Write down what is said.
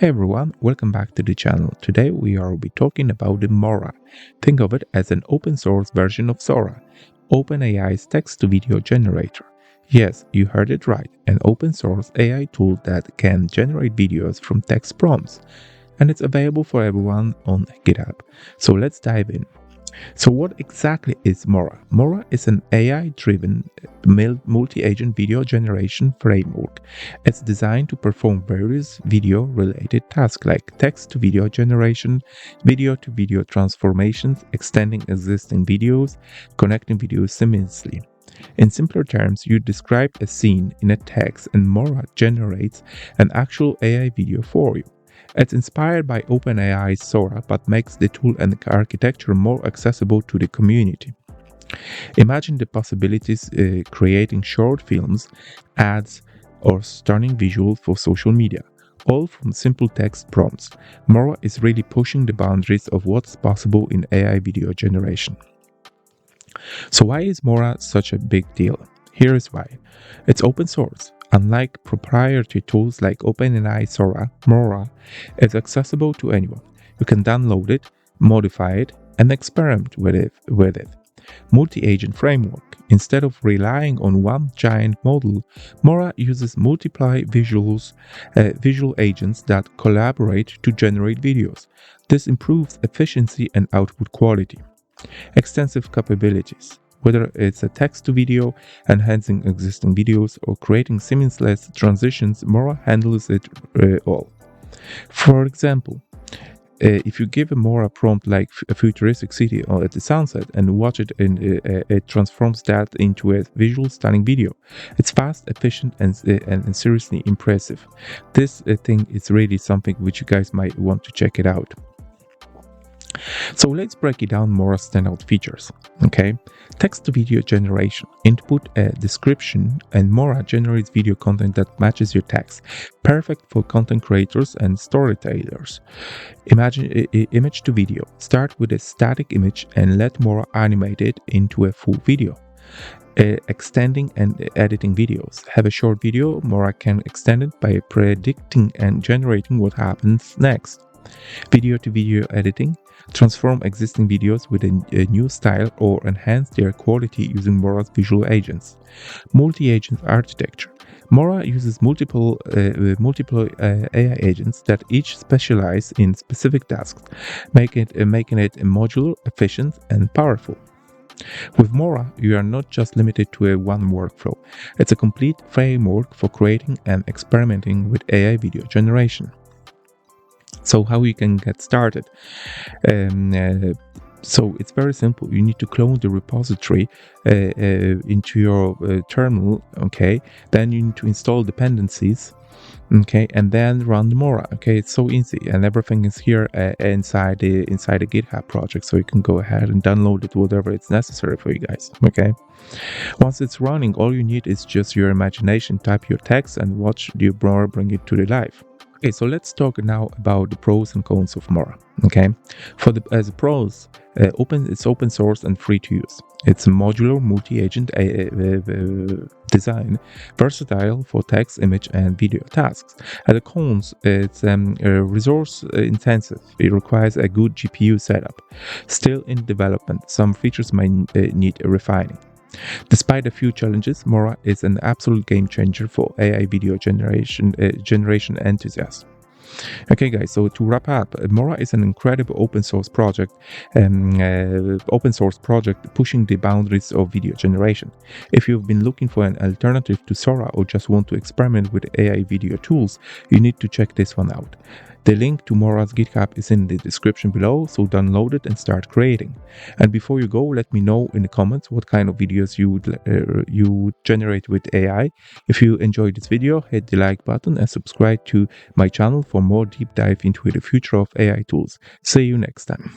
Hey everyone, welcome back to the channel. Today we will be talking about the Mora. Think of it as an open source version of Sora, OpenAI's text-to-video generator. Yes, you heard it right, an open source AI tool that can generate videos from text prompts. And it's available for everyone on GitHub. So let's dive in. So what exactly is Mora? Mora is an AI-driven multi-agent video generation framework. It's designed to perform various video-related tasks like text-to-video generation, video-to-video transformations, extending existing videos, connecting videos seamlessly. In simpler terms, you describe a scene in a text and Mora generates an actual AI video for you. It's inspired by OpenAI's Sora but makes the tool and architecture more accessible to the community. Imagine the possibilities creating short films, ads, or stunning visuals for social media, all from simple text prompts. Mora is really pushing the boundaries of what's possible in AI video generation. So why is Mora such a big deal? Here is why. It's open source. Unlike proprietary tools like OpenAI Sora, Mora is accessible to anyone. You can download it, modify it, and experiment with it. Multi-agent framework. Instead of relying on one giant model, Mora uses multiple visual agents that collaborate to generate videos. This improves efficiency and output quality. Extensive capabilities. Whether it's a text-to-video, enhancing existing videos, or creating seamless transitions, Mora handles it all. For example, if you give a Mora prompt like a futuristic city or at the sunset and watch it, it transforms that into a visual stunning video. It's fast, efficient, and seriously impressive. This thing is really something which you guys might want to check it out. So let's break it down more standout features. Okay, text-to-video generation. Input a description and Mora generates video content that matches your text. Perfect for content creators and storytellers. Imagine image to video. Start with a static image and let Mora animate it into a full video. Extending and editing videos. Have a short video, Mora can extend it by predicting and generating what happens next. Video to video editing. Transform existing videos with a new style or enhance their quality using Mora's visual agents. Multi-agent architecture. Mora uses multiple AI agents that each specialize in specific tasks, making it modular, efficient, and powerful. With Mora, you are not just limited to a one workflow. It's a complete framework for creating and experimenting with AI video generation. So how you can get started? So it's very simple. You need to clone the repository into your terminal, okay? Then you need to install dependencies, okay? And then run the Mora, okay? It's so easy, and everything is here inside the GitHub project, so you can go ahead and download it, whatever it's necessary for you guys, okay? Once it's running, all you need is just your imagination. Type your text and watch the Mora bring it to the life. Okay, so let's talk now about the pros and cons of Mora. Okay, as a pros, it's open source and free to use. It's a modular multi-agent design, versatile for text, image, and video tasks. As a cons, it's resource intensive. It requires a good GPU setup. Still in development, some features might need refining. Despite a few challenges, Mora is an absolute game changer for AI video generation enthusiasts. Okay guys, so to wrap up, Mora is an incredible open source project pushing the boundaries of video generation. If you've been looking for an alternative to Sora or just want to experiment with AI video tools, you need to check this one out. The link to Mora's GitHub is in the description below, so download it and start creating. And before you go, let me know in the comments what kind of videos you would generate with AI. If you enjoyed this video, hit the like button and subscribe to my channel for more deep dive into the future of AI tools. See you next time.